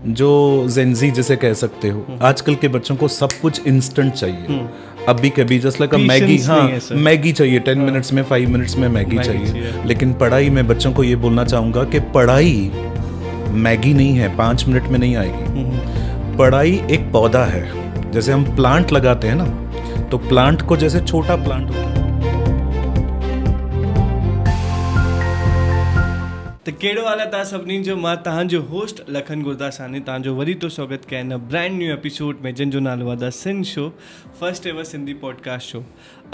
जो जेनजी जिसे कह सकते हो, आजकल के बच्चों को सब कुछ इंस्टेंट चाहिए। अभी कभी जस्ट लाइक मैगी, हाँ मैगी चाहिए 10 मिनट्स में, 5 मिनट्स में मैगी चाहिए। लेकिन पढ़ाई में बच्चों को ये बोलना चाहूँगा कि पढ़ाई मैगी नहीं है, 5 मिनट में नहीं आएगी। पढ़ाई एक पौधा है, जैसे हम प्लांट लगाते हैं ना, तो प्लांट को जैसे छोटा प्लांट होता है। तो कहिड़ो हाल आहे तव्हां सभिनी जो। मां तव्हांजो होस्ट लखन गुरदासानी तव्हांजो वरी तो स्वागत कयां हिन ब्रांड न्यू एपिसोड में, जंहिंजो नालो आहे the Sindh show, first ever Sindhi podcast show.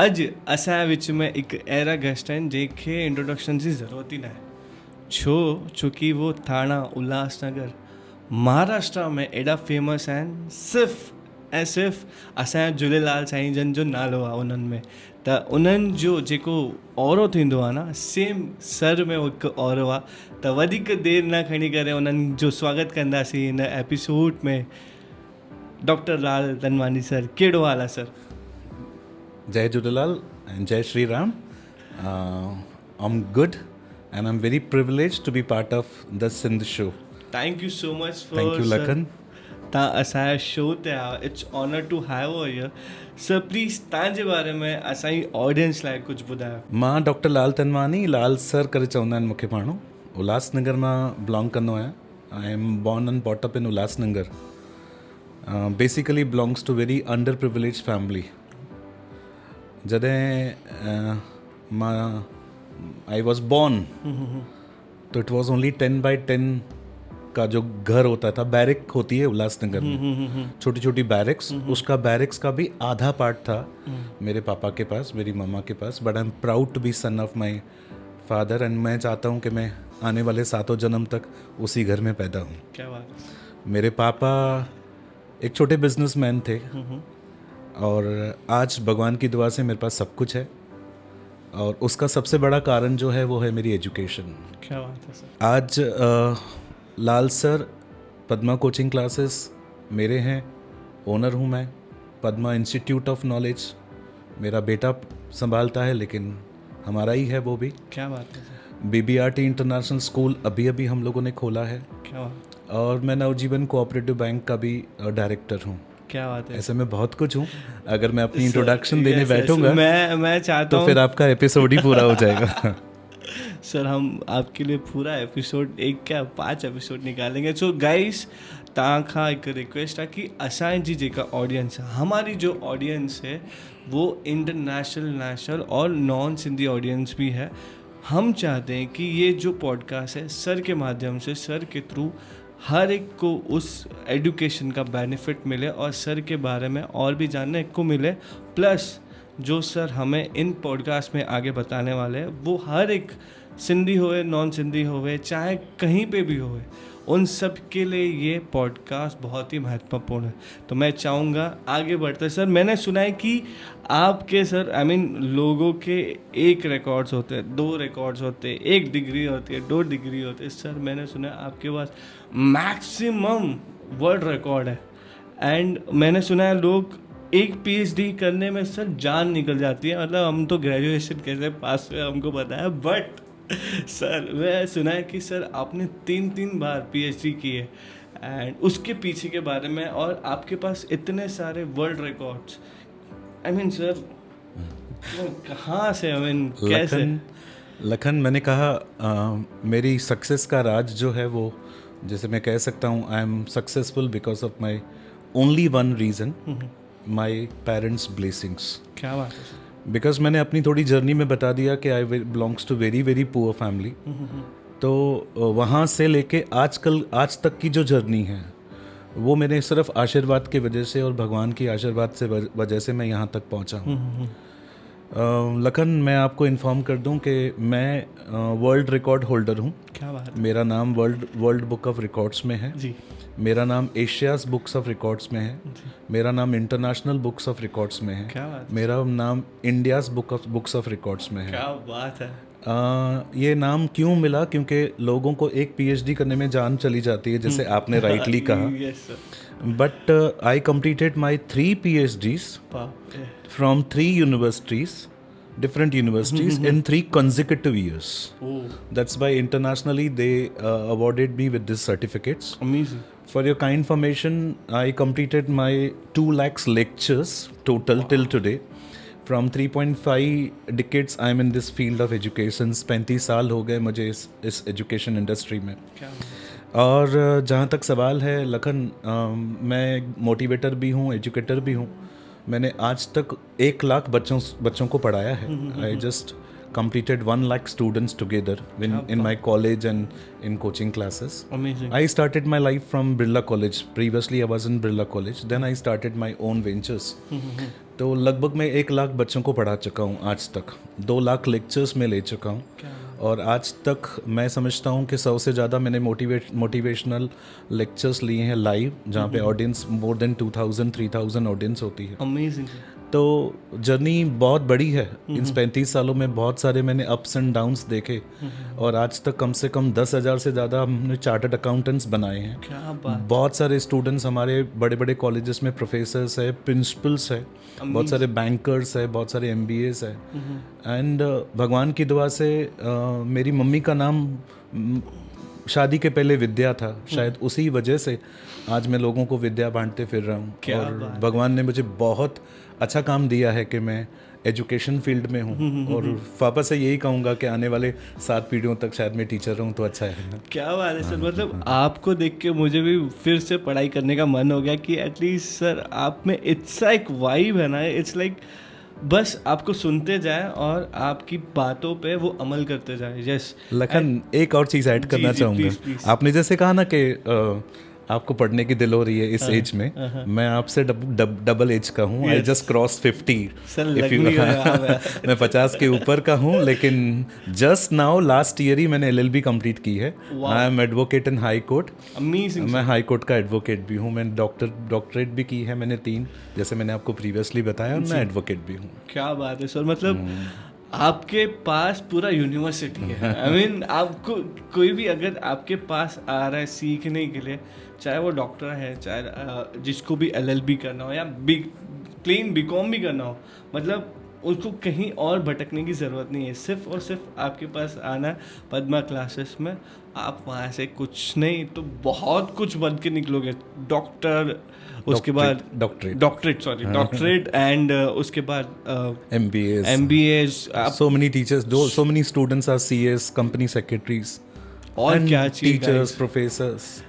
अॼु असांजे विच में हिकु अहिड़ा गेस्ट आहिनि जंहिंखे इंट्रोडक्शन जी ज़रूरत ई न आहे, छोकी वो थाणा, उल्हासनगर, महाराष्ट्र में एॾा फेमस आहिनि सिर्फ़ु ऐं सिर्फ़ु असांजा झूलेलाल साईं जन जो नालो आहे उन्हनि में। त उन्हनि जो जेको औरो थींदो आहे न, सेम सर में हिकु औरो आहे। त वधीक देरि न खणी करे उन्हनि जो स्वागत कंदासीं हिन एपिसोड में। डॉक्टर लाल तनवानी सर, कहिड़ो हाल आहे सर? जय झूलेलाल एंड जय Shri Ram. I am good and I am very privileged to be part of the Sindh show. Thank you so much for, thank you Lakhan, तव्हां असांजे शो ते आयो। It's honour to have a here. Sir please तव्हांजे बारे में असांजी ऑडियंस लाइ कुझु ॿुधायो। मां डॉक्टर लाल तनवानी, लाल सर करे चवंदा आहिनि मूंखे माण्हू। उल्हासनगर मां बिलोंग कंदो आहियां। I am born and bought up in Ulhasnagar. Basically belongs to very under privilege family. जॾहिं मां आई वॉज बॉर्न तो इट वॉज ओनली 10x10 का जो घर होता था, बैरिक होती है उल्लासनगर में, छोटी छोटी बैरिक्स, उसका बैरिक्स का भी आधा पार्ट था मेरे पापा के पास, मेरी मम्मा के पास। But I am proud to be son of my father and मैं चाहता हूँ कि मैं आने वाले 7 जन्म तक उसी घर में पैदा हूँ। क्या बात है। मेरे पापा एक छोटे बिजनेसमैन थे और आज भगवान की दुआ से मेरे पास सब कुछ है, और उसका सबसे बड़ा कारण जो है वो है मेरी एजुकेशन। क्या बात है सर। आज लाल सर पद्मा कोचिंग क्लासेस मेरे हैं, ओनर हूँ मैं। पद्मा इंस्टीट्यूट ऑफ नॉलेज मेरा बेटा संभालता है, लेकिन हमारा ही है वो भी। क्या बात है सर। BBRT इंटरनेशनल स्कूल अभी हम लोगों ने खोला है। क्या बात। और मैं नवजीवन कोऑपरेटिव बैंक का भी डायरेक्टर हूँ। क्या बात है। ऐसे में बहुत कुछ हूँ। अगर मैं अपनी इंट्रोडक्शन देने बैठूंगा मैं चाहता हूँ तो फिर आपका एपिसोड ही पूरा हो जाएगा। सर हम आपके लिए पूरा एपिसोड, एक क्या 5 एपिसोड निकालेंगे। सो गाइस, तव्हां खां हिकु रिक्वेस्ट आहे कि असांजी जेका ऑडियंस है, हमारी जो ऑडियंस है वो इंटरनेशनल, नेशनल और नॉन सिंधी ऑडियंस भी है। हम चाहते हैं कि ये जो पॉडकास्ट है सर के माध्यम से, सर के थ्रू हर एक को उस एजुकेशन का बेनिफिट मिले और सर के बारे में और भी जानने को मिले। प्लस जो सर हमें इन पॉडकास्ट में आगे बताने वाले हैं वो हर एक सिंधी होए, नॉन सिंधी होए, चाहे कहीं पे भी होए, उन सब के लिए ये पॉडकास्ट बहुत ही महत्वपूर्ण है। तो मैं चाहूँगा आगे बढ़ते। सर मैंने सुना है कि आपके सर लोगों के 1 रिकॉर्ड्स होते हैं, 2 रिकॉर्ड्स होते हैं, 1 डिग्री होती है, 2 डिग्री होती है। सर मैंने सुना है आपके पास मैक्सिमम वर्ल्ड रिकॉर्ड है। एंड मैंने सुना है लोग एक PhD करने में सर जान निकल जाती है। मतलब हम तो ग्रेजुएशन कैसे पास हुए हमको पता है, बट सर मैं सुना है कि सर आपने 3 बार PhD की है एंड उसके पीछे के बारे में, और आपके पास इतने सारे वर्ल्ड रिकॉर्ड्स। सर कहाँ से, कैसे? लखन मैंने कहा मेरी सक्सेस का राज जो है वो, जैसे मैं कह सकता हूँ, I am successful because of my only one reason, my parents blessings. क्या बात है। बिकॉज मैंने अपनी थोड़ी जर्नी में बता दिया कि I belongs to very very poor family. तो वहाँ से लेके आज तक की जो जर्नी है वो मेरे सिर्फ आशीर्वाद की वजह से और भगवान की आशीर्वाद से वजह से मैं यहाँ तक पहुँचा हूँ। लखन मैं आपको इन्फॉर्म कर दूं कि मैं वर्ल्ड रिकॉर्ड होल्डर हूं। क्या बात। मेरा नाम वर्ल्ड बुक ऑफ रिकॉर्ड्स में है जी। मेरा नाम एशियाज बुक्स ऑफ रिकॉर्ड्स में है जी। मेरा नाम इंटरनेशनल बुक्स ऑफ रिकॉर्ड्स में है। क्या बात। मेरा नाम इंडियाज बुक्स ऑफ रिकॉर्ड्स में है। क्या बात है। ये नाम क्यों मिला? क्योंकि लोगों को एक PhD करने में जान चली जाती है, जैसे आपने राइटली कहा। Yes sir. But I completed my 3 PhDs from 3 universities, different universities in 3 consecutive years. Oh. That's why internationally they awarded me with these certificates. Amazing. For your kind information, I completed my 2 lakhs lectures total till today. From 3.5 decades I'm in this field of education. 35 साल हो गए मुझे इस education industry में. क्या और जहाँ तक सवाल है लखन, मैं मोटिवेटर भी हूँ, एजुकेटर भी हूँ. मैंने आज तक 1 लाख बच्चों को पढ़ाया है. I just completed 1 lakh students together in my college and in coaching classes. Amazing. I started my life from Birla College. Previously I was in Birla College. Then I started my own ventures. तो लगभग मैं 1 लाख बच्चों को पढ़ा चुका हूँ आज तक. 2 लाख लेक्चर्स में ले चुका हूँ. और आज तक मैं समझता हूँ कि 100 से ज़्यादा मैंने मोटिवेशनल लेक्चर्स लिए हैं लाइव, जहाँ पे ऑडियंस मोर देन 2000-3000 ऑडियंस होती है. Amazing. तो जर्नी बहुत बड़ी है. इन 35 सालों में बहुत सारे मैंने अप्स एंड डाउन्स देखे. और आज तक कम से कम 10,000 से ज़्यादा हमने चार्टर्ड अकाउंटेंट्स बनाए हैं. क्या बात. बहुत सारे स्टूडेंट्स हमारे बड़े बड़े कॉलेजेस में प्रोफेसर्स है, प्रिंसिपल्स है, बहुत सारे बैंकर्स है, बहुत सारे MBAs है. एंड भगवान की दुआ से मेरी मम्मी का नाम शादी के पहले विद्या था. शायद उसी वजह से आज मैं लोगों को विद्या बांटते फिर रहा हूँ. और भगवान ने मुझे बहुत अच्छा काम दिया है कि मैं एजुकेशन फील्ड में हूँ. और वापस से यही कहूँगा कि आने वाले 7 पीढ़ियों तक शायद मैं टीचर रहूँ तो अच्छा है. क्या बात है सर. मतलब आपको देख के मुझे भी फिर से पढ़ाई करने का मन हो गया कि एटलीस्ट सर आप में इतना एक वाइब है ना. इट्स लाइक बस आपको सुनते जाए और आपकी बातों पे वो अमल करते जाए. यस लखन, एक और चीज़ ऐड करना चाहूँगा. आपने जैसे कहा ना कि आपको पढ़ने की दिल हो रही है इस एज में. मैं आपसे डबल एज का हूँ. I just cross 50. मैं 50 के ऊपर का हूँ. लेकिन जस्ट नाउ लास्ट ईयर ही मैंने LLB कंप्लीट की है. I am advocate in high court. Amazing. मैं हाई कोर्ट का एडवोकेट भी हूँ. मैंने डॉक्टरेट भी की है मैंने 3, जैसे मैंने आपको प्रीवियसली बताया. और मैं एडवोकेट भी हूँ. क्या बात है सर. मतलब आपके पास पूरा यूनिवर्सिटी है. आई मीन आपको कोई भी अगर आपके पास आ रहा है सीखने के लिए, चाहे वो डॉक्टर है, चाहे जिसको भी LLB करना हो या प्लेन BCom भी करना हो, मतलब उसको कहीं और भटकने की ज़रूरत नहीं है. सिर्फ और सिर्फ आपके पास आना है पद्मा क्लासेस में. आप वहाँ से कुछ नहीं तो बहुत कुछ बन के निकलोगे. डॉक्टर, उसके बाद डॉक्टरेट एंड उसके बाद MBAs. so many teachers, so many students are CS, company secretaries. और क्या चीज़, टीचर्स, प्रोफेसर्स.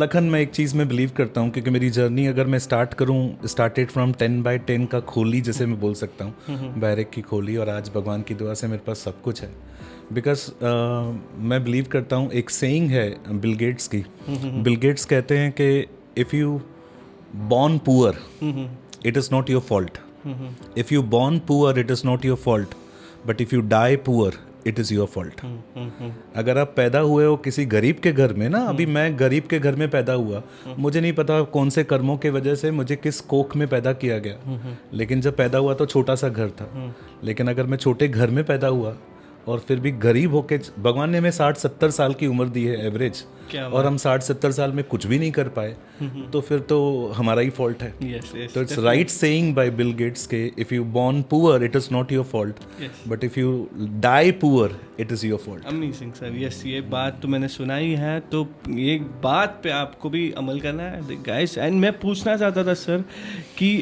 लखन, मैं एक चीज़ में बिलीव करता हूँ क्योंकि मेरी जर्नी अगर मैं स्टार्टेड फ्रॉम 10/10 का खोली, जैसे मैं बोल सकता हूँ, बैरक की खोली. और आज भगवान की दुआ से मेरे पास सब कुछ है. बिकॉज मैं बिलीव करता हूँ, एक सेइंग है बिल गेट्स की. बिल गेट्स कहते हैं कि if you born poor, it is not your fault. If you born poor, it is not your fault. But if you die poor, it is your fault. अगर आप पैदा हुए हो किसी गरीब के घर में ना, अभी मैं गरीब के घर में पैदा हुआ, मुझे नहीं पता कौन से कर्मों के वजह से मुझे किस कोख में पैदा किया गया. लेकिन जब पैदा हुआ तो छोटा सा घर था. लेकिन अगर मैं छोटे घर में पैदा हुआ और फिर भी गरीब होके, भगवान ने हमें 60-70 साल की उम्र दी है एवरेज, और हम 60-70 साल में कुछ भी नहीं कर पाए, तो फिर तो हमारा ही फॉल्ट है. तो it's right saying by Bill Gates के if you born poor it is not your fault, but if you die poor it is your fault. Amazing sir. Yes, ये बात तो मैंने सुना ही है, तो ये बात पे आपको भी अमल करना है गाइस. एंड मैं पूछना चाहता था सर कि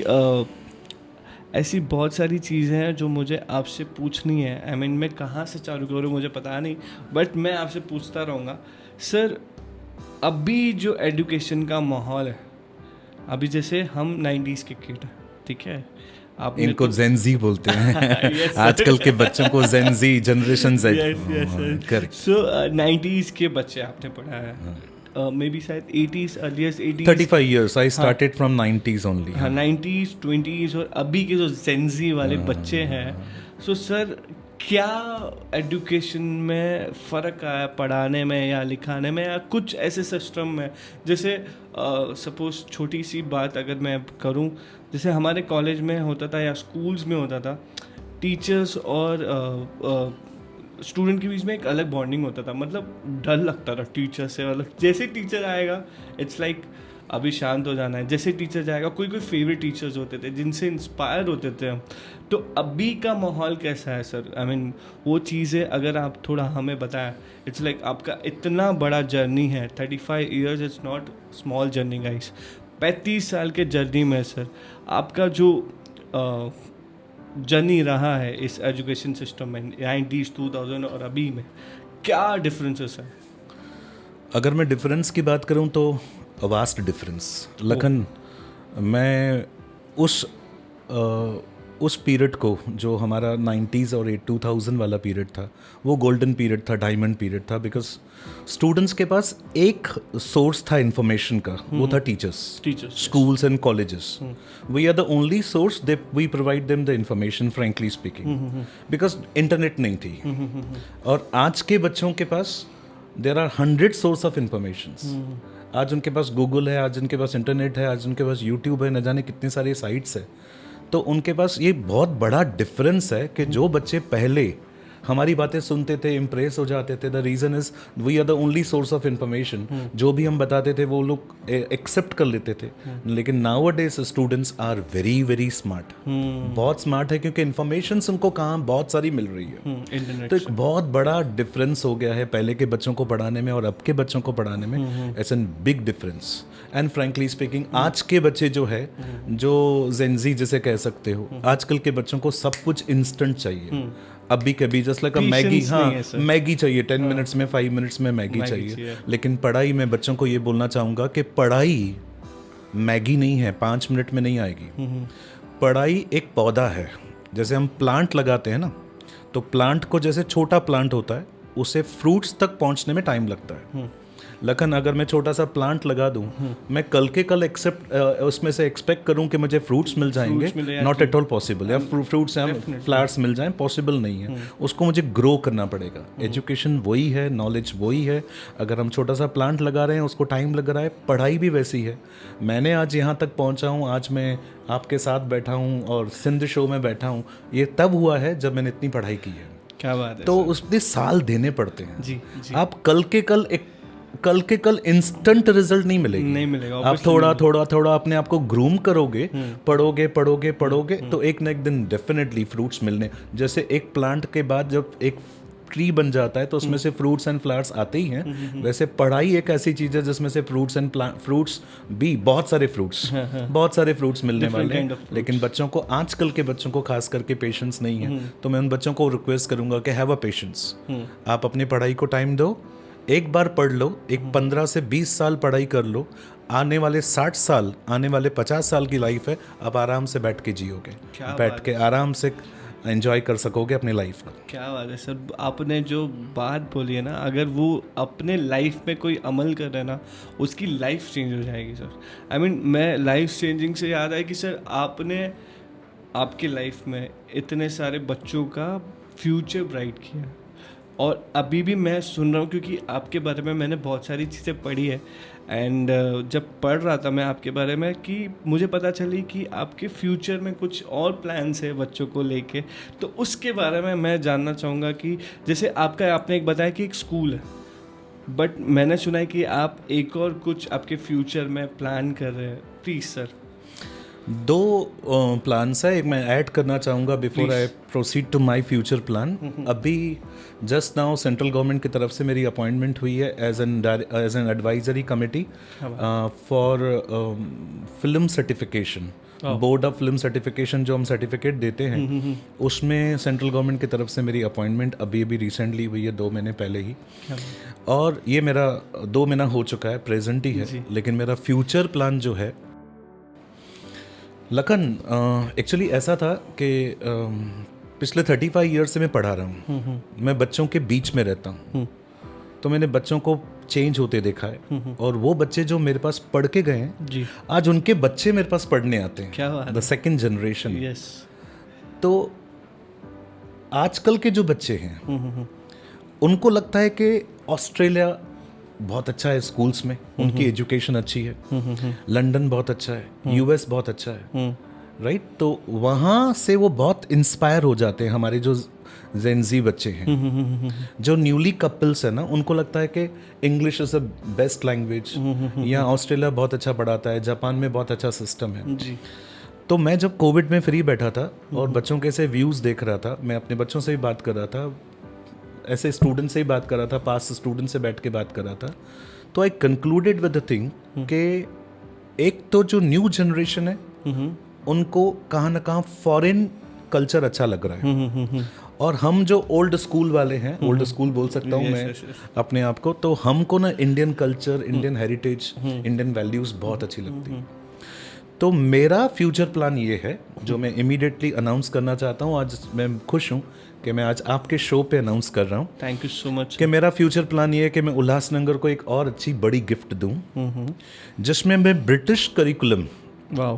ऐसी बहुत सारी चीज़ें हैं जो मुझे आपसे पूछनी है. आई मीन मैं कहाँ से चालू करूँ मुझे पता नहीं, बट मैं आपसे पूछता रहूँगा. सर, अभी जो एजुकेशन का माहौल है, अभी जैसे हम 90s के किड हैं, ठीक है, आप इनको जेनजी बोलते हैं. आजकल के बच्चों को जेनजी, जनरेशन Z. सो 90s के बच्चे आपने पढ़ा है. maybe शायद 80s, earliest 80s. 35 years. I started from 90s only. हाँ, 90s, 20s और अभी के जो जेनजी वाले बच्चे हैं. सो सर, क्या एजुकेशन में फ़र्क आया पढ़ाने में या लिखाने में, या कुछ ऐसे सिस्टम में, जैसे सपोज छोटी सी बात अगर मैं करूं, जैसे हमारे कॉलेज में होता था या स्कूल्स में होता था, टीचर्स और स्टूडेंट के बीच में एक अलग बॉन्डिंग होता था. मतलब डर लगता था टीचर से. मतलब जैसे टीचर आएगा, इट्स लाइक अभी शांत हो जाना है, जैसे टीचर जाएगा, कोई कोई फेवरेट टीचर्स होते थे जिनसे इंस्पायर होते थे हम, तो अभी का माहौल कैसा है सर? आई मीन वो चीज़ें अगर आप थोड़ा हमें बताएं। इट्स लाइक आपका इतना बड़ा जर्नी है, 35 years, it's not small journey guys. 35 साल के जर्नी में सर आपका जो जर्नी रहा है इस एजुकेशन सिस्टम में 90s 2000 और अभी में, क्या डिफरेंसेस है? अगर मैं डिफरेंस की बात करूं तो वास्ट डिफरेंस। लखन, मैं उस पीरियड को, जो हमारा 90s और 2000 वाला पीरियड था, वो गोल्डन पीरियड था, डायमंड पीरियड था, बिकॉज स्टूडेंट्स के पास एक सोर्स था इन्फॉर्मेशन का, वो था teachers, schools and colleges. We are the only source, we provide them the information, frankly speaking, because internet नहीं थी। और आज के बच्चों के पास there are 100 source of information. आज उनके पास गूगल है, आज उनके पास इंटरनेट है, आज उनके पास यूट्यूब है, न जाने कितने सारे साइट्स है। तो उनके पास ये बहुत बड़ा डिफरेंस है कि जो बच्चे पहले हमारी बातें सुनते थे, इम्प्रेस हो जाते थे, the reason is we are the only source of information. जो भी हम बताते थे वो लोग एक्सेप्ट कर लेते थे। लेकिन nowadays students are very very smart, बहुत स्मार्ट है, क्योंकि इन्फॉर्मेशन उनको कहाँ बहुत सारी मिल रही है। इंटरनेट तो एक बहुत बड़ा डिफरेंस हो गया है पहले के बच्चों को पढ़ाने में और अब के बच्चों को पढ़ाने में। It's an big difference. And frankly speaking, आज के बच्चे जो है, जो जेनजी जिसे कह सकते हो, आजकल के बच्चों को सब कुछ इंस्टेंट चाहिए। अभी कभी जस्ट लाइक मैगी, हाँ मैगी चाहिए 10 मिनट्स में, 5 मिनट्स में मैगी चाहिए। लेकिन पढ़ाई में बच्चों को ये बोलना चाहूँगा कि पढ़ाई मैगी नहीं है, 5 मिनट में नहीं आएगी। पढ़ाई एक पौधा है। जैसे हम प्लांट लगाते हैं ना, तो प्लांट को, जैसे छोटा प्लांट होता है, उसे फ्रूट्स तक पहुंचने में टाइम लगता है। लेकिन अगर मैं छोटा सा प्लांट लगा दूं, मैं कल के कल उसमें से एक्सपेक्ट करूं कि मुझे फ्रूट्स मिल जाएंगे, नॉट एट ऑल पॉसिबल। या फ्रूट्स या फ्लावर्स मिल जाएं, पॉसिबल नहीं है। उसको मुझे ग्रो करना पड़ेगा। एजुकेशन वही है, नॉलेज वही है। अगर हम छोटा सा प्लांट लगा रहे हैं, उसको टाइम लग रहा है, पढ़ाई भी वैसी है। मैंने आज यहाँ तक पहुँचा हूँ, आज मैं आपके साथ बैठा हूँ और सिंध शो में बैठा हूँ, ये तब हुआ है जब मैंने इतनी पढ़ाई की है। क्या बात है। तो उसमें साल देने पड़ते हैं। जी। आप कल के कल इंस्टेंट रिजल्ट नहीं मिलेगा। आप थोड़ा अपने आप को ग्रूम करोगे, पढ़ोगे तो एक न एक दिन डेफिनेटली फ्रूट्स मिलने। जैसे एक प्लांट के बाद जब एक ट्री बन जाता है तो उसमें से फ्रूट्स एंड फ्लावर्स आते ही हैं। वैसे पढ़ाई एक ऐसी चीज है जिसमें से फ्रूट्स भी, बहुत सारे फ्रूट्स मिलने वाले हैं। लेकिन बच्चों को, आजकल के बच्चों को खास करके पेशेंस नहीं है। तो मैं उन बच्चों को रिक्वेस्ट करूंगा कि हैव अ पेशेंस। आप अपनी पढ़ाई को टाइम दो, एक बार पढ़ लो, एक 15 से 20 साल पढ़ाई कर लो, आने वाले 60 साल, आने वाले 50 साल की लाइफ है, आप आराम से बैठ के जियोगे, बैठ के आराम से एंजॉय कर सकोगे अपनी लाइफ को। क्या बात है सर, आपने जो बात बोली है ना, अगर वो अपने लाइफ में कोई अमल कर रहा है ना, उसकी लाइफ चेंज हो जाएगी सर। आई मीन मैं लाइफ चेंजिंग से याद है कि सर आपने आपकी लाइफ में इतने सारे बच्चों का फ्यूचर ब्राइट किया, और अभी भी मैं सुन रहा हूँ, क्योंकि आपके बारे में मैंने बहुत सारी चीज़ें पढ़ी है। एंड जब पढ़ रहा था मैं आपके बारे में, कि मुझे पता चली कि आपके फ्यूचर में कुछ और प्लान्स है बच्चों को लेके। तो उसके बारे में मैं जानना चाहूँगा कि जैसे आपने एक बताया कि एक स्कूल है, बट मैंने सुना है कि आप एक और कुछ आपके फ्यूचर में प्लान कर रहे हैं। Please sir. 2 प्लान्स है, एक मैं ऐड करना चाहूँगा before I proceed to my future plan. अभी जस्ट नाउ सेंट्रल गवर्नमेंट की तरफ से मेरी अपॉइंटमेंट हुई है as an advisory committee for film certification. Board of film certification जो हम सर्टिफिकेट देते हैं, उसमें सेंट्रल गवर्नमेंट की तरफ से मेरी अपॉइंटमेंट अभी रिसेंटली हुई है, 2 महीने पहले ही। और ये मेरा 2 महीना हो चुका है, प्रेजेंट ही है। लेकिन मेरा फ्यूचर प्लान जो है, लखन, एक्चुअली ऐसा था कि पिछले 35 ईयर्स से मैं पढ़ा रहा हूँ। मैं बच्चों के बीच में रहता हूँ, तो मैंने बच्चों को चेंज होते देखा है। और वो बच्चे जो मेरे पास पढ़ के गए हैं, आज उनके बच्चे मेरे पास पढ़ने आते हैं। क्या बात है। The second generation. यस। तो आजकल के जो बच्चे हैं, उनको लगता है कि ऑस्ट्रेलिया बहुत अच्छा है, स्कूल्स में उनकी एजुकेशन अच्छी है, लंदन बहुत अच्छा है, यूएस बहुत अच्छा है, राइट। तो वहाँ से वो बहुत इंस्पायर हो जाते हैं, हमारे जो जेनजी बच्चे हैं, जो न्यूली कपल्स है ना, उनको लगता है कि English is a best language, या ऑस्ट्रेलिया बहुत अच्छा पढ़ाता है, जापान में बहुत अच्छा सिस्टम है। जी। तो मैं जब कोविड में फ्री बैठा था और बच्चों के से व्यूज़ देख रहा था, मैं अपने बच्चों से भी बात कर रहा था, ऐसे स्टूडेंट से ही बात कर रहा था, पास स्टूडेंट से बैठ के बात कर रहा था, तो आई कंक्लूडेड विद द थिंग कि एक तो जो न्यू जनरेशन है उनको कहाँ ना कहाँ फॉरेन कल्चर अच्छा लग रहा है, और हम जो ओल्ड स्कूल वाले हैं, ओल्ड स्कूल बोल सकता हूँ मैं अपने आप को, तो हमको ना Indian culture, Indian heritage, Indian values बहुत अच्छी लगती है। तो मेरा फ्यूचर प्लान ये है जो मैं इमीडिएटली अनाउंस करना चाहता हूँ। आज मैं खुश हूँ कि मैं आज आपके शो पे अनाउंस कर रहा हूँ। Thank you so much. कि मेरा फ्यूचर प्लान ये है कि मैं उल्लासनगर को एक और अच्छी बड़ी गिफ्ट दूँ, जिसमें मैं ब्रिटिश करिकुलम, वाह,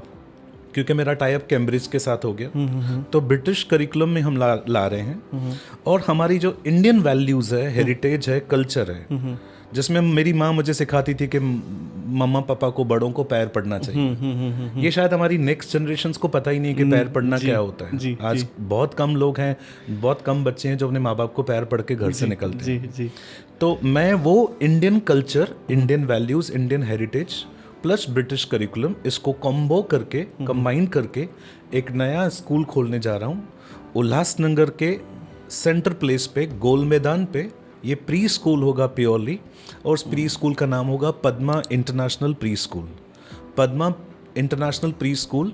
क्योंकि मेरा टाई अप कैम्ब्रिज के साथ हो गया, तो ब्रिटिश करिकुलम में हम ला रहे हैं, और हमारी जो इंडियन वैल्यूज़ है, हेरिटेज है, कल्चर है, जिसमें मेरी माँ मुझे सिखाती थी कि मम्मा पापा को, बड़ों को पैर पड़ना चाहिए। ये शायद हमारी नेक्स्ट जनरेशंस को पता ही नहीं कि पैर पड़ना क्या होता है। आज बहुत कम लोग हैं, बहुत कम बच्चे हैं जो अपने माँ बाप को पैर पड़ के घर से निकलते हैं। तो मैं वो Indian culture, Indian values, Indian heritage plus British curriculum, इसको कॉम्बो करके, कंबाइन करके एक नया स्कूल खोलने जा रहा हूँ उल्लासनगर के सेंटर प्लेस पे, गोल मैदान पे। ये प्री स्कूल होगा प्योरली, और उस प्री स्कूल का नाम होगा Padma international pre school. Padma international pre school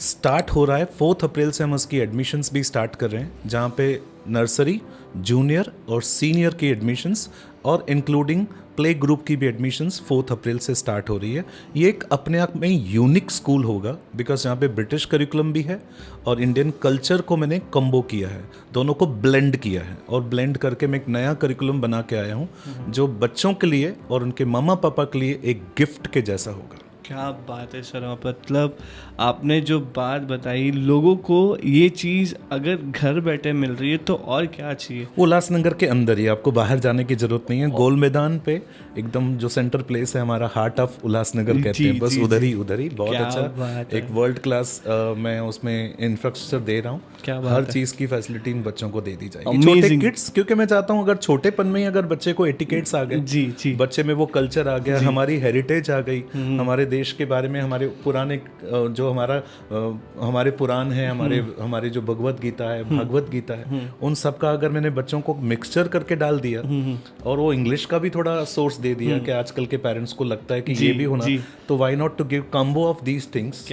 start हो रहा है 4 अप्रैल से, हम उसकी एडमिशन्स भी स्टार्ट कर रहे हैं, जहाँ पे नर्सरी, जूनियर और सीनियर की एडमिशन्स और इंक्लूडिंग प्ले ग्रुप की भी एडमिशन्स 4 अप्रैल से स्टार्ट हो रही है। ये एक अपने आप में यूनिक स्कूल होगा, बिकॉज यहाँ पे ब्रिटिश करिकुलम भी है और इंडियन कल्चर को मैंने कम्बो किया है, दोनों को ब्लेंड किया है, और ब्लेंड करके मैं एक नया करिकुलम बना के आया हूँ जो बच्चों के लिए और उनके मामा पापा के लिए एक गिफ्ट के जैसा होगा। क्या बात है सर, मतलब आपने जो बात बताई, लोगों को ये चीज़ अगर घर बैठे मिल रही है तो और क्या चाहिए। उल्लासनगर के अंदर ही, आपको बाहर जाने की जरूरत नहीं है। गोल मैदान पे एकदम जो सेंटर प्लेस है हमारा, हार्ट ऑफ उल्लासनगर कहते हैं, बस उधर ही बहुत अच्छा एक वर्ल्ड क्लास मैं उसमें इंफ्रास्ट्रक्चर दे रहा हूँ। हर चीज़ की फैसिलिटी इन बच्चों को दे दी जाएगी, छोटे किड्स, क्योंकि मैं चाहता हूँ अगर छोटेपन में ही अगर बच्चे को एटिकेट्स आ गए, बच्चे में वो कल्चर आ गया, हमारी हेरिटेज आ गई, हमारे देश के बारे में, हमारे पुराने जो हमारे पुराण है, हमारे जो भगवत गीता है, उन सब का अगर मैंने बच्चों को मिक्सचर करके डाल दिया, और वो इंग्लिश का भी थोड़ा सोर्स दे दिया कि आजकल के पेरेंट्स को लगता है कि ये भी होना, तो why not to give combo of these things.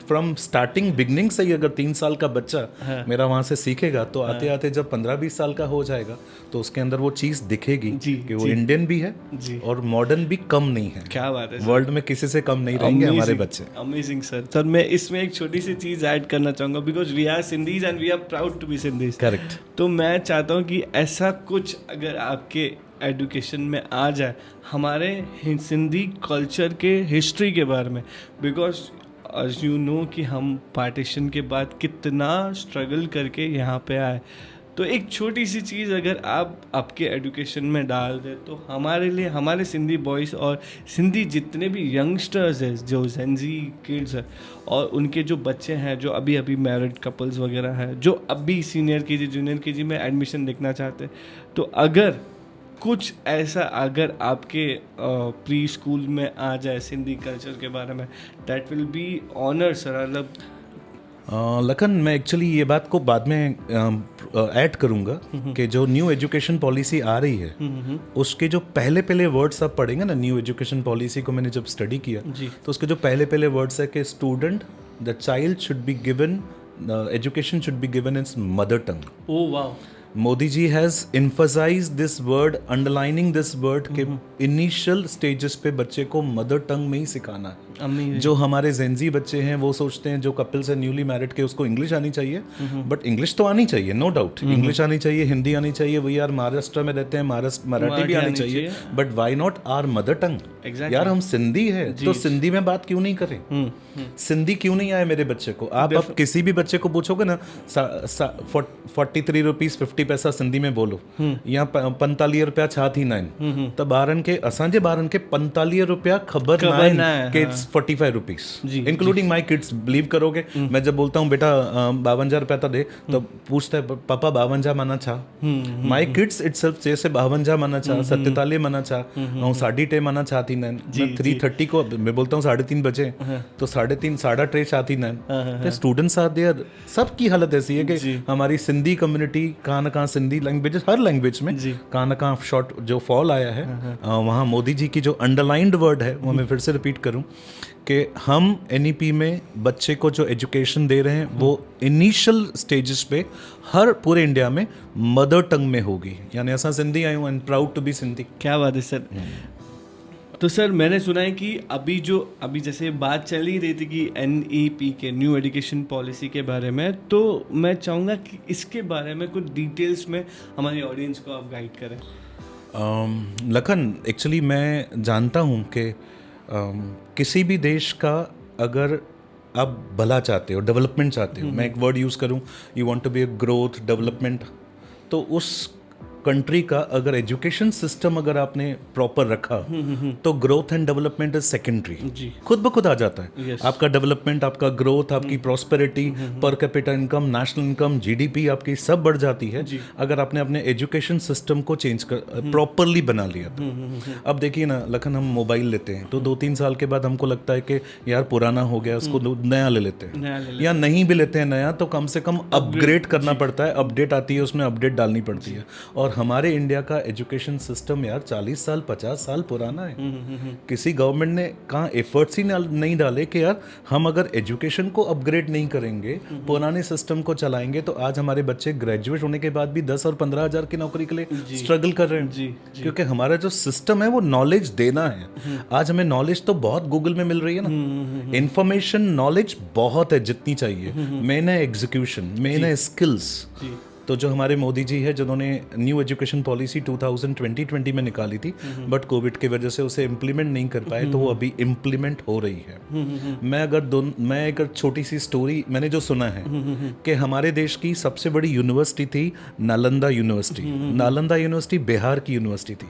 From starting beginning से ही अगर 3 साल का बच्चा मेरा वहां से सीखेगा, तो आते आते जब 15-20 साल का हो जाएगा तो उसके अंदर वो चीज दिखेगी कि वो इंडियन भी है और मॉडर्न भी कम नहीं है। क्या बात है, वर्ल्ड में किसी से कम नहीं रहेंगे हमारे बच्चे। अमेजिंग सर, मैं इसमें एक छोटी सी चीज ऐड करना चाहूंगा, because we are Sindhis and we are proud to be Sindhis. Correct. तो मैं चाहता हूँ कि ऐसा कुछ अगर आपके एजुकेशन में आ जाए हमारे सिंधी कल्चर के हिस्ट्री के बारे में, बिकॉज as you know कि हम पार्टीशन के बाद कितना स्ट्रगल करके यहाँ पे आए, तो एक छोटी सी चीज़ अगर आप आपके एजुकेशन में डाल दें तो हमारे लिए, हमारे सिंधी बॉयज़ और सिंधी जितने भी यंगस्टर्स हैं, जो जेनजी किड्स हैं और उनके जो बच्चे हैं जो अभी अभी मैरिड कपल्स वगैरह हैं, जो अभी सीनियर केजी जूनियर केजी में एडमिशन देखना चाहते हैं, तो अगर कुछ ऐसा अगर आपके प्री स्कूल में आ जाए सिंधी कल्चर के बारे में, that will be honour sir. मतलब लखन, मैं एक्चुअली ये बात को बाद में ऐड करूंगा कि जो न्यू एजुकेशन पॉलिसी आ रही है उसके जो पहले वर्ड्स आप पढ़ेंगे ना, न्यू एजुकेशन पॉलिसी को मैंने जब स्टडी किया तो उसके जो पहले वर्ड्स है कि student, the child should be given, education should be given in mother tongue. Oh wow. Modi ji has emphasized this word, underlining this word के इनिशियल स्टेजेस पे बच्चे को मदर टंग में ही सिखाना है। जो हमारे जेनजी बच्चे हैं वो सोचते हैं, जो कपल्स हैं न्यूली मैरिड के, उसको इंग्लिश आनी चाहिए, बट इंग्लिश तो आनी चाहिए, नो डाउट, इंग्लिश आनी चाहिए, हिंदी आनी चाहिए, वी आर महाराष्ट्र में रहते हैं, मराठी भी आनी चाहिए, but why not our mother tongue. यार हम सिंधी है तो सिंधी में बात क्यों नहीं करें? सिंधी क्यों नहीं आए मेरे बच्चे को? आप अब किसी भी बच्चे को पूछोगे ना, 43 रुपीज 50 40 पैसा सिंधी में बोलो या 45 रुपया छा थींदा आहिनि त ॿारनि खे असांजे ॿारनि खे 45 रुपया ख़बर न आहिनि कि it's 45 rupees including my kids. Believe करोगे मैं जब बोलता हूँ बेटा 52 रुपया था दे तो पूछता है पापा 52 माना छा। माई किड्स इटसेल्फ चए से 52 माना छा, 47 माना छा ऐं 2.5 माना छा थींदा आहिनि। 3:30 को मैं बोलता हूँ 3:30 बजे तो 3:30 3:30 छा थींदा आहिनि। Students are there. सबकी हालत ऐसी है कि हमारी सिंधी कम्युनिटी कहाँ ना कहाँ सिंधी लैंग्वेज हर लैंग्वेज में कहाँ ना कहाँ शॉर्ट जो फॉल आया है। वहाँ मोदी जी की जो अंडरलाइंड वर्ड है वो मैं फिर से रिपीट करूँ कि हम NEP में बच्चे को जो एजुकेशन दे रहे हैं वो इनिशियल स्टेजेस पे हर पूरे इंडिया में मदर टंग में होगी। यानी असां सिंधी आहियूं and proud to be Sindhi. क्या बात है सर। तो सर मैंने सुना है कि अभी जैसे बात चल ही रही थी कि NEP के न्यू एजुकेशन पॉलिसी के बारे में, तो मैं चाहूँगा कि इसके बारे में कुछ डिटेल्स में हमारी ऑडियंस को आप गाइड करें। लखन, एक्चुअली मैं जानता हूँ कि किसी भी देश का अगर आप भला चाहते हो, डेवलपमेंट चाहते हो, मैं एक वर्ड यूज़ करूँ, you want to be a growth development, तो उस कंट्री का अगर एजुकेशन सिस्टम अगर आपने प्रॉपर रखा तो growth and development is secondary, खुद ब खुद आ जाता है। आपका डेवलपमेंट, आपका ग्रोथ, आपकी prosperity, per capita income, national income, GDP आपकी सब बढ़ जाती है अगर आपने अपने एजुकेशन सिस्टम को चेंज कर प्रॉपरली बना लिया तो। अब देखिए ना लखन, हम मोबाइल लेते हैं तो 2-3 साल के बाद हमको लगता है कि यार पुराना हो गया, उसको नया ले लेते हैं, या नहीं भी लेते हैं नया तो कम से कम अपग्रेड करना पड़ता है। अपडेट आती है, उसमें अपडेट डालनी पड़ती है। और हमारे इंडिया का एजुकेशन सिस्टम यार 40 साल 50 साल पुराना है। किसी गवर्नमेंट ने कहाँ एफर्ट्स ही नहीं डाले कि यार हम अगर एजुकेशन को अपग्रेड नहीं करेंगे, पुराने सिस्टम को चलाएंगे तो आज हमारे बच्चे ग्रेजुएट होने के बाद भी 10 और 15 हज़ार की नौकरी के लिए स्ट्रगल कर रहे हैं। क्योंकि हमारा जो सिस्टम है वो नॉलेज देना है। आज हमें नॉलेज तो बहुत गूगल में मिल रही है ना, इंफॉर्मेशन नॉलेज बहुत है जितनी चाहिए, मेन है एग्जीक्यूशन, मेन है स्किल्स। तो जो हमारे मोदी जी है जिन्होंने न्यू एजुकेशन पॉलिसी 2020 में निकाली थी, बट कोविड की वजह से उसे इम्प्लीमेंट नहीं कर पाए, तो वो अभी इम्प्लीमेंट हो रही है। मैं एक छोटी सी स्टोरी मैंने जो सुना है कि हमारे देश की सबसे बड़ी यूनिवर्सिटी थी नालंदा यूनिवर्सिटी। नालंदा यूनिवर्सिटी बिहार की यूनिवर्सिटी थी।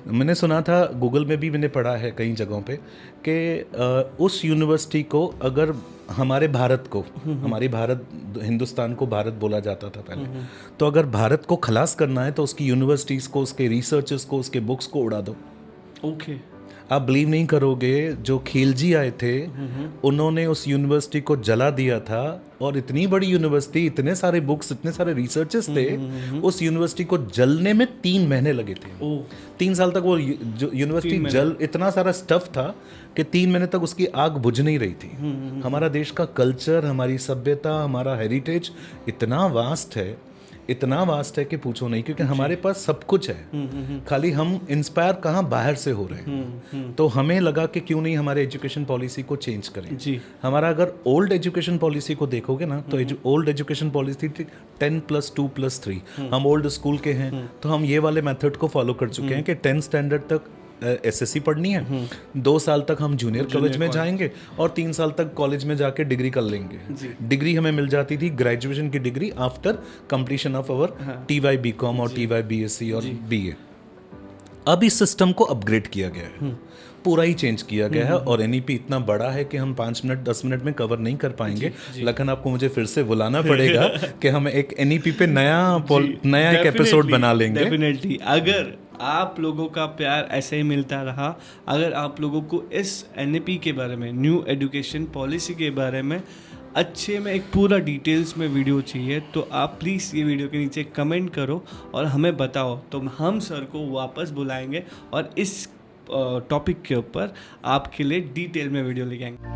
मैंने सुना था, गूगल में भी मैंने पढ़ा है कई जगहों पे कि उस यूनिवर्सिटी को अगर हमारे भारत को, हमारी भारत हिंदुस्तान को भारत बोला जाता था पहले, तो अगर भारत को खलास करना है तो उसकी यूनिवर्सिटीज़ को, उसके रिसर्चर्स को, उसके बुक्स को उड़ा दो। ओके। आप बिलीव नहीं करोगे, जो खिलजी आए थे उन्होंने उस यूनिवर्सिटी को जला दिया था। और इतनी बड़ी यूनिवर्सिटी, इतने सारे बुक्स, इतने सारे रिसर्चर्स थे, उस यूनिवर्सिटी को जलने में 3 महीने लगे थे। 3 साल तक वो यूनिवर्सिटी जल, इतना सारा स्टफ था कि 3 महीने तक उसकी आग बुझ नहीं रही थी। हमारा देश का कल्चर, हमारी सभ्यता, हमारा हेरिटेज इतना वास्ट है कि पूछो नहीं, क्योंकि हमारे पास सब कुछ है, खाली हम इंस्पायर कहाँ बाहर से हो रहे हैं। तो हमें लगा कि क्यों नहीं हमारे एजुकेशन पॉलिसी को चेंज करें। हमारा अगर ओल्ड एजुकेशन पॉलिसी को देखोगे ना तो ओल्ड एजुकेशन पॉलिसी थी 10+2+3। हम ओल्ड स्कूल के हैं तो हम ये वाले मेथड को फॉलो कर चुके हैं कि 10th स्टैंडर्ड तक SSC पढ़नी है, 2 साल तक हम जूनियर कॉलेज में जाएंगे और 3 साल तक कॉलेज में जाके डिग्री कर लेंगे। डिग्री हमें मिल जाती थी, ग्रेजुएशन की degree, after completion of our TY BCom और TY BSc और BA। अब इस सिस्टम को अपग्रेड किया गया है, पूरा ही चेंज किया गया है। और NEP इतना बड़ा है कि हम 5 मिनट 10 मिनट में कवर नहीं कर पाएंगे। लेकिन आपको मुझे फिर से बुलाना पड़ेगा कि हम एक NEP पे नया एक एपिसोड बना लेंगे। डेफिनेटली। अगर आप लोगों का प्यार ऐसे ही मिलता रहा, अगर आप लोगों को इस NEP के बारे में, न्यू एजुकेशन पॉलिसी के बारे में अच्छे में एक पूरा डिटेल्स में वीडियो चाहिए, तो आप प्लीज़ ये वीडियो के नीचे कमेंट करो और हमें बताओ, तो हम सर को वापस बुलाएंगे और इस टॉपिक के ऊपर आपके लिए डिटेल में वीडियो लेके आएंगे।